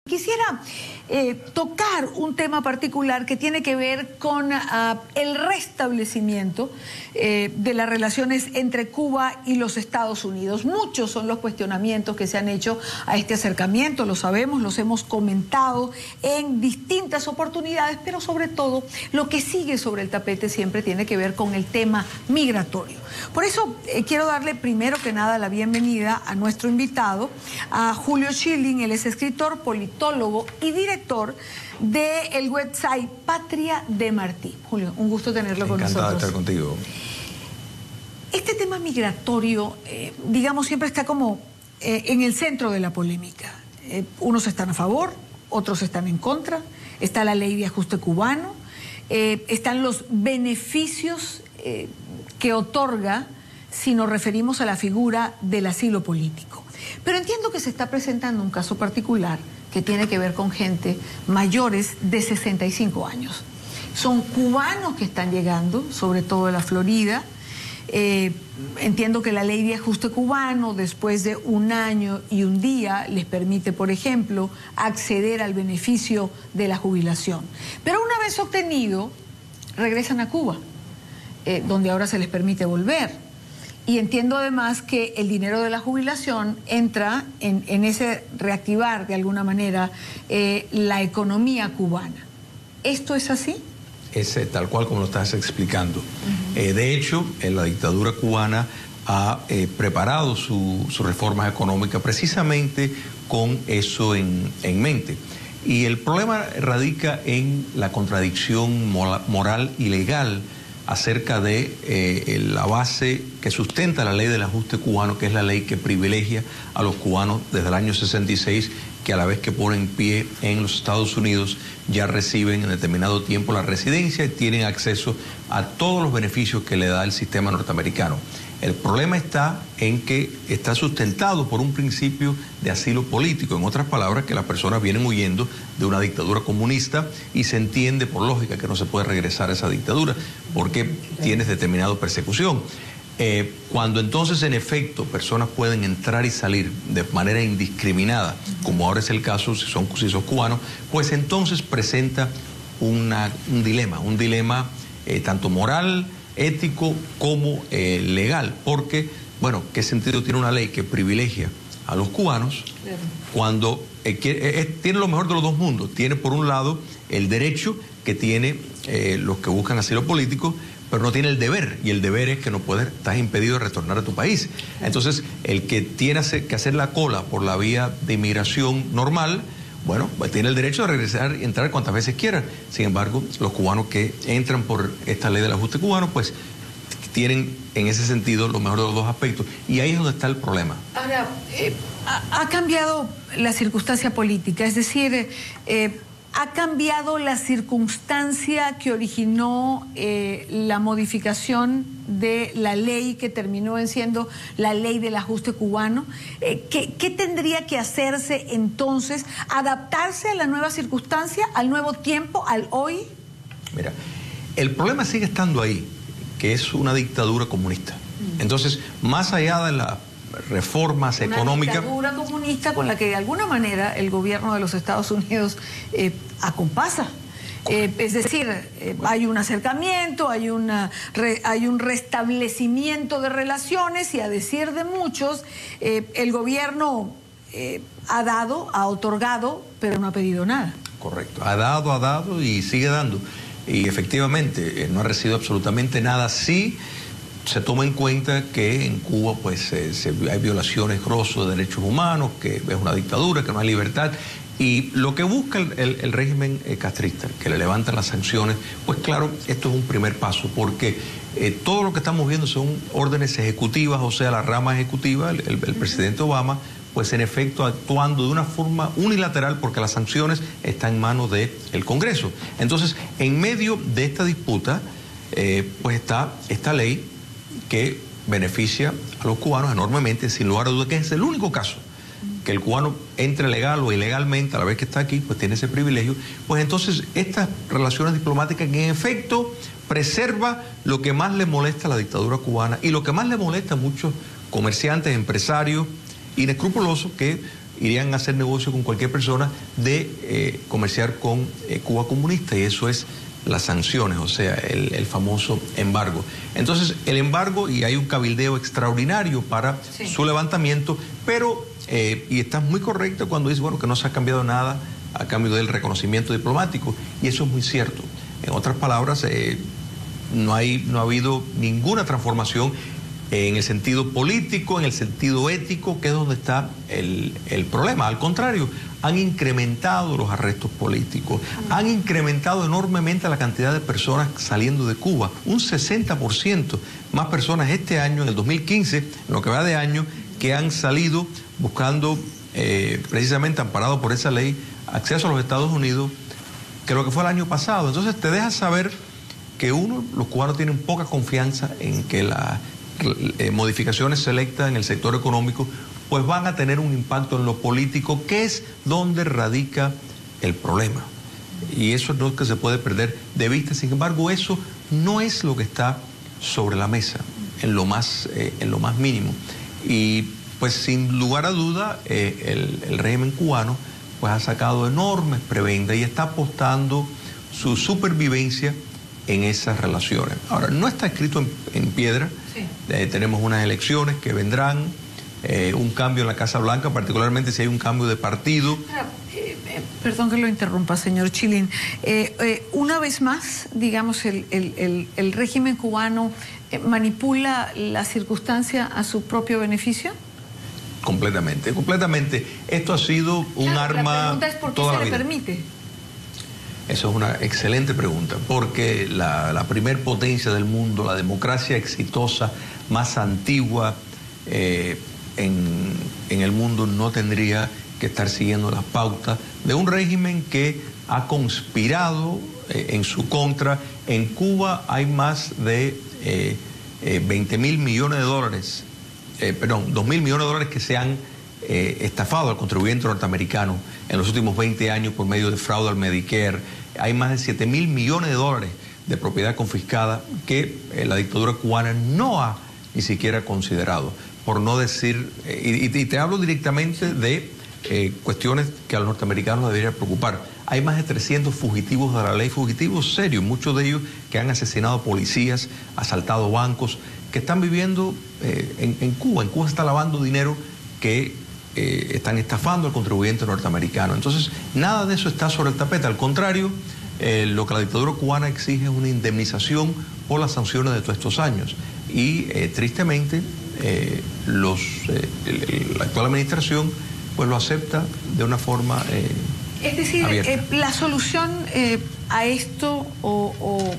Quisiera tocar un tema particular que tiene que ver con el restablecimiento de las relaciones entre Cuba y los Estados Unidos. Muchos son los cuestionamientos que se han hecho a este acercamiento, lo sabemos, los hemos comentado en distintas oportunidades, pero sobre todo lo que sigue sobre el tapete siempre tiene que ver con el tema migratorio. Por eso quiero darle primero que nada la bienvenida a nuestro invitado, a Julio Schilling. Él es escritor, politólogo y director del website Patria de Martí. Julio, un gusto tenerlo con nosotros. Encantado de estar contigo. Este tema migratorio, digamos, siempre está como en el centro de la polémica. Unos están a favor, otros están en contra. Está la ley de ajuste cubano, están los beneficios que otorga si nos referimos a la figura del asilo político. Pero entiendo que se está presentando un caso particular que tiene que ver con gente mayores de 65 años. Son cubanos que están llegando, sobre todo de la Florida. Entiendo que la ley de ajuste cubano, después de 1 año y 1 día, les permite, por ejemplo, acceder al beneficio de la jubilación. Pero una vez obtenido, regresan a Cuba, donde ahora se les permite volver. Y entiendo además que el dinero de la jubilación entra en ese reactivar de alguna manera la economía cubana. ¿Esto es así? Es tal cual como lo estás explicando. De hecho, la dictadura cubana ha preparado sus reformas económicas precisamente con eso en mente. Y el problema radica en la contradicción moral y legal acerca de la base que sustenta la ley del ajuste cubano, que es la ley que privilegia a los cubanos desde el año 66, que a la vez que ponen pie en los Estados Unidos ya reciben en determinado tiempo la residencia y tienen acceso a todos los beneficios que le da el sistema norteamericano. El problema está en que está sustentado por un principio de asilo político. En otras palabras, que las personas vienen huyendo de una dictadura comunista y se entiende por lógica que no se puede regresar a esa dictadura porque tienes determinada persecución. Cuando entonces en efecto personas pueden entrar y salir de manera indiscriminada, como ahora es el caso si sos cubanos, pues entonces presenta un dilema tanto moral, ético como legal, porque, bueno, ¿qué sentido tiene una ley que privilegia a los cubanos cuando tiene lo mejor de los dos mundos? Tiene por un lado el derecho que tiene los que buscan asilo político, pero no tiene el deber, y el deber es que no puedes, estás impedido de retornar a tu país. Entonces, el que tiene que hacer la cola por la vía de inmigración normal, bueno, pues tiene el derecho de regresar y entrar cuantas veces quiera. Sin embargo, los cubanos que entran por esta ley del ajuste cubano, pues tienen en ese sentido lo mejor de los dos aspectos. Y ahí es donde está el problema. Ahora, ha cambiado la circunstancia política, es decir, ha cambiado la circunstancia que originó la modificación de la ley que terminó en siendo la ley del ajuste cubano. ¿Qué tendría que hacerse entonces? ¿Adaptarse a la nueva circunstancia, al nuevo tiempo, al hoy? Mira, el problema sigue estando ahí, que es una dictadura comunista. Entonces, más allá de las reformas económicas... Una dictadura comunista con la que de alguna manera el gobierno de los Estados Unidos acompasa. Es decir, hay un acercamiento, hay un restablecimiento de relaciones y, a decir de muchos, el gobierno ha otorgado, pero no ha pedido nada. Correcto, ha dado y sigue dando. Y efectivamente no ha recibido absolutamente nada. Sí se toma en cuenta que en Cuba pues hay violaciones grosas de derechos humanos, que es una dictadura, que no hay libertad. Y lo que busca el régimen castrista, que le levantan las sanciones, pues claro, esto es un primer paso, porque todo lo que estamos viendo son órdenes ejecutivas, o sea, la rama ejecutiva, el presidente Obama, pues en efecto actuando de una forma unilateral, porque las sanciones están en manos del Congreso. Entonces, en medio de esta disputa, pues está esta ley que beneficia a los cubanos enormemente, sin lugar a dudas, que es el único caso que el cubano entre legal o ilegalmente a la vez que está aquí, pues tiene ese privilegio. Pues entonces estas relaciones diplomáticas que en efecto preserva lo que más le molesta a la dictadura cubana y lo que más le molesta a muchos comerciantes, empresarios inescrupulosos que irían a hacer negocio con cualquier persona de comerciar con Cuba comunista, y eso es las sanciones, o sea, el famoso embargo. Entonces, el embargo, y hay un cabildeo extraordinario para su levantamiento, pero, y estás muy correcto cuando dices, bueno, que no se ha cambiado nada a cambio del reconocimiento diplomático, y eso es muy cierto. En otras palabras, no ha habido ninguna transformación en el sentido político, en el sentido ético, que es donde está el problema. Al contrario, han incrementado los arrestos políticos, han incrementado enormemente la cantidad de personas saliendo de Cuba, un 60% más personas este año, en el 2015, en lo que va de año, que han salido buscando, precisamente amparado por esa ley, acceso a los Estados Unidos, que lo que fue el año pasado. Entonces te deja saber que los cubanos tienen poca confianza en que las modificaciones selectas en el sector económico pues van a tener un impacto en lo político, que es donde radica el problema. Y eso no es que se puede perder de vista. Sin embargo, eso no es lo que está sobre la mesa, en lo más mínimo. Y pues sin lugar a duda, el régimen cubano pues ha sacado enormes prebendas y está apostando su supervivencia en esas relaciones. Ahora, no está escrito en piedra. Sí. Tenemos unas elecciones que vendrán, un cambio en la Casa Blanca, particularmente si hay un cambio de partido. Perdón que lo interrumpa, señor Chilín. Una vez más, digamos, el régimen cubano manipula la circunstancia a su propio beneficio. Completamente, completamente. Esto ha sido un arma. La pregunta es ¿por qué se le permite? Eso es una excelente pregunta, porque la primer potencia del mundo, la democracia exitosa, más antigua en el mundo, no tendría que estar siguiendo las pautas de un régimen que ha conspirado en su contra. En Cuba hay más de 20.000 millones de dólares, 2.000 millones de dólares que se han estafado al contribuyente norteamericano en los últimos 20 años por medio de fraude al Medicare. Hay más de 7.000 millones de dólares de propiedad confiscada que la dictadura cubana no ha ni siquiera considerado, por no decir, y te hablo directamente de cuestiones que a los norteamericanos deberían preocupar. Hay más de 300 fugitivos de la ley, fugitivos serios, muchos de ellos que han asesinado policías, asaltado bancos, que están viviendo en Cuba. En Cuba se está lavando dinero que están estafando al contribuyente norteamericano. Entonces, nada de eso está sobre el tapete. Al contrario, lo que la dictadura cubana exige es una indemnización por las sanciones de todos estos años. Y tristemente, la actual administración pues lo acepta de una forma es decir, la solución a esto o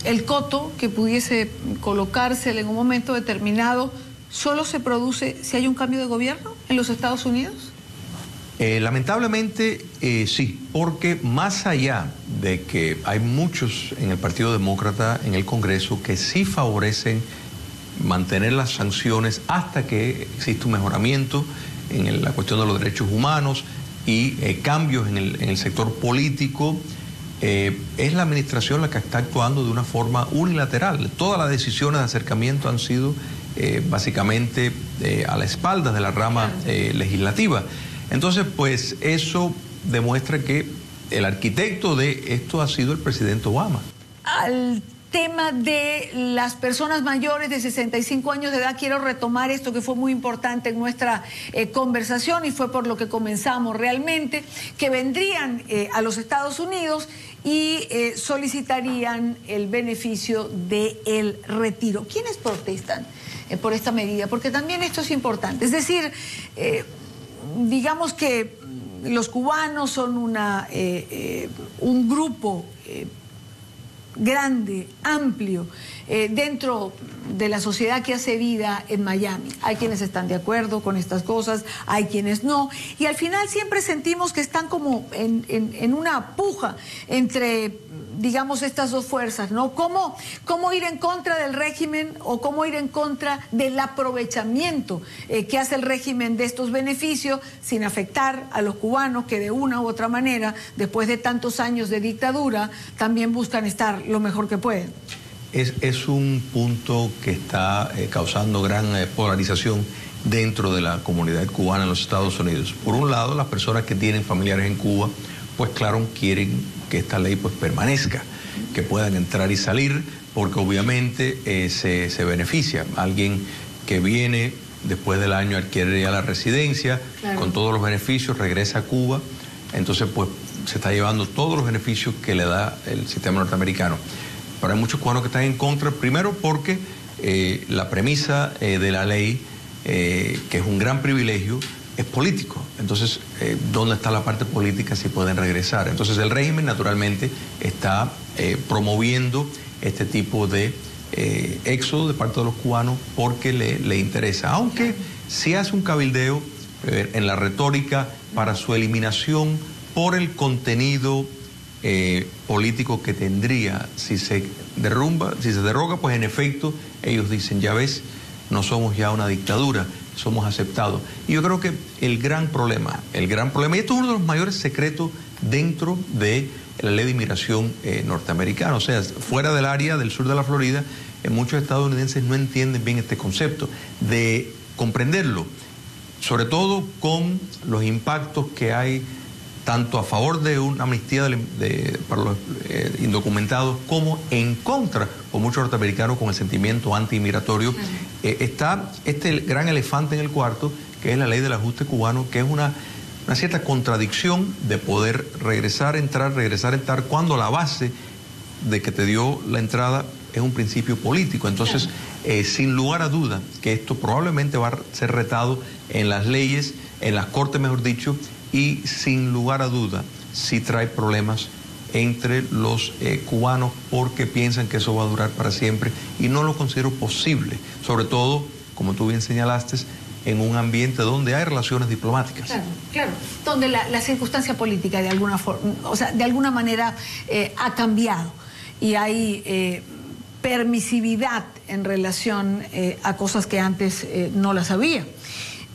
el coto que pudiese colocársele en un momento determinado ¿solo se produce si hay un cambio de gobierno en los Estados Unidos? Lamentablemente sí, porque más allá de que hay muchos en el Partido Demócrata, en el Congreso, que sí favorecen mantener las sanciones hasta que exista un mejoramiento en la cuestión de los derechos humanos y cambios en el sector político, es la administración la que está actuando de una forma unilateral. Todas las decisiones de acercamiento han sido básicamente a la espalda de la rama legislativa. Entonces, pues eso demuestra que el arquitecto de esto ha sido el presidente Obama. Al tema de las personas mayores de 65 años de edad, quiero retomar esto que fue muy importante en nuestra conversación y fue por lo que comenzamos realmente, que vendrían a los Estados Unidos y solicitarían el beneficio del retiro. ¿Quiénes protestan por esta medida? Porque también esto es importante. Es decir, digamos que los cubanos son un grupo grande, amplio, dentro de la sociedad que hace vida en Miami. Hay quienes están de acuerdo con estas cosas, hay quienes no, y al final siempre sentimos que están como en una puja entre, digamos, estas dos fuerzas, ¿no? ¿Cómo ir en contra del régimen o cómo ir en contra del aprovechamiento que hace el régimen de estos beneficios sin afectar a los cubanos que de una u otra manera, después de tantos años de dictadura, también buscan estar lo mejor que pueden? Es un punto que está causando gran polarización dentro de la comunidad cubana en los Estados Unidos. Por un lado, las personas que tienen familiares en Cuba, pues claro, quieren que esta ley pues permanezca, que puedan entrar y salir, porque obviamente se beneficia. Alguien que viene después del año, adquiere ya la residencia, claro, con todos los beneficios, regresa a Cuba, entonces pues se está llevando todos los beneficios que le da el sistema norteamericano. Pero hay muchos cubanos que están en contra, primero porque la premisa de la ley, que es un gran privilegio, es político. Entonces, ¿dónde está la parte política si pueden regresar? Entonces, el régimen naturalmente está promoviendo este tipo de éxodo de parte de los cubanos porque le interesa. Aunque sí hace un cabildeo en la retórica para su eliminación por el contenido político que tendría si se derroga, pues en efecto ellos dicen, ya ves, no somos ya una dictadura, somos aceptados. Y yo creo que el gran problema, y esto es uno de los mayores secretos dentro de la ley de inmigración norteamericana, o sea, fuera del área del sur de la Florida, muchos estadounidenses no entienden bien este concepto de comprenderlo, sobre todo con los impactos que hay tanto a favor de una amnistía para los indocumentados como en contra por muchos norteamericanos con el sentimiento anti-inmigratorio. Está este gran elefante en el cuarto, que es la ley del ajuste cubano, que es una cierta contradicción de poder regresar, entrar, cuando la base de que te dio la entrada es un principio político. Entonces, sin lugar a duda, que esto probablemente va a ser retado en las leyes, en las cortes, mejor dicho, y sin lugar a duda, sí trae problemas entre los cubanos porque piensan que eso va a durar para siempre y no lo considero posible, sobre todo, como tú bien señalaste, en un ambiente donde hay relaciones diplomáticas. Claro, claro, donde la circunstancia política de alguna forma, o sea, de alguna manera ha cambiado y hay permisividad en relación a cosas que antes no las había.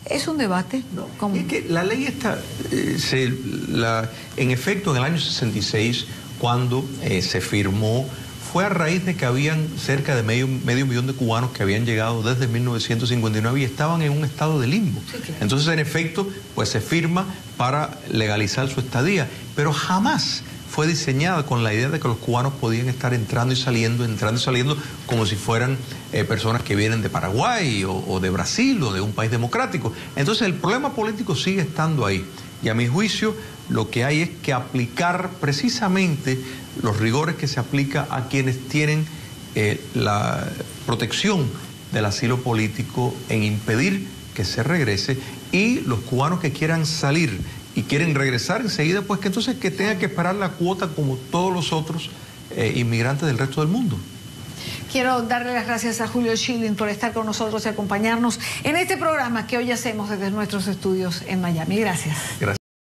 ¿Es un debate? No, es que la ley está, en efecto, en el año 66, cuando se firmó, fue a raíz de que habían cerca de medio millón de cubanos que habían llegado desde 1959 y estaban en un estado de limbo. Sí, claro. Entonces, en efecto, pues se firma para legalizar su estadía, pero jamás fue diseñada con la idea de que los cubanos podían estar entrando y saliendo, como si fueran personas que vienen de Paraguay o de Brasil o de un país democrático. Entonces el problema político sigue estando ahí. Y a mi juicio lo que hay es que aplicar precisamente los rigores que se aplica a quienes tienen la protección del asilo político en impedir que se regrese, y los cubanos que quieran salir y quieren regresar enseguida, pues que entonces que tenga que esperar la cuota como todos los otros inmigrantes del resto del mundo. Quiero darle las gracias a Julio Schilling por estar con nosotros y acompañarnos en este programa que hoy hacemos desde nuestros estudios en Miami. Gracias. Gracias.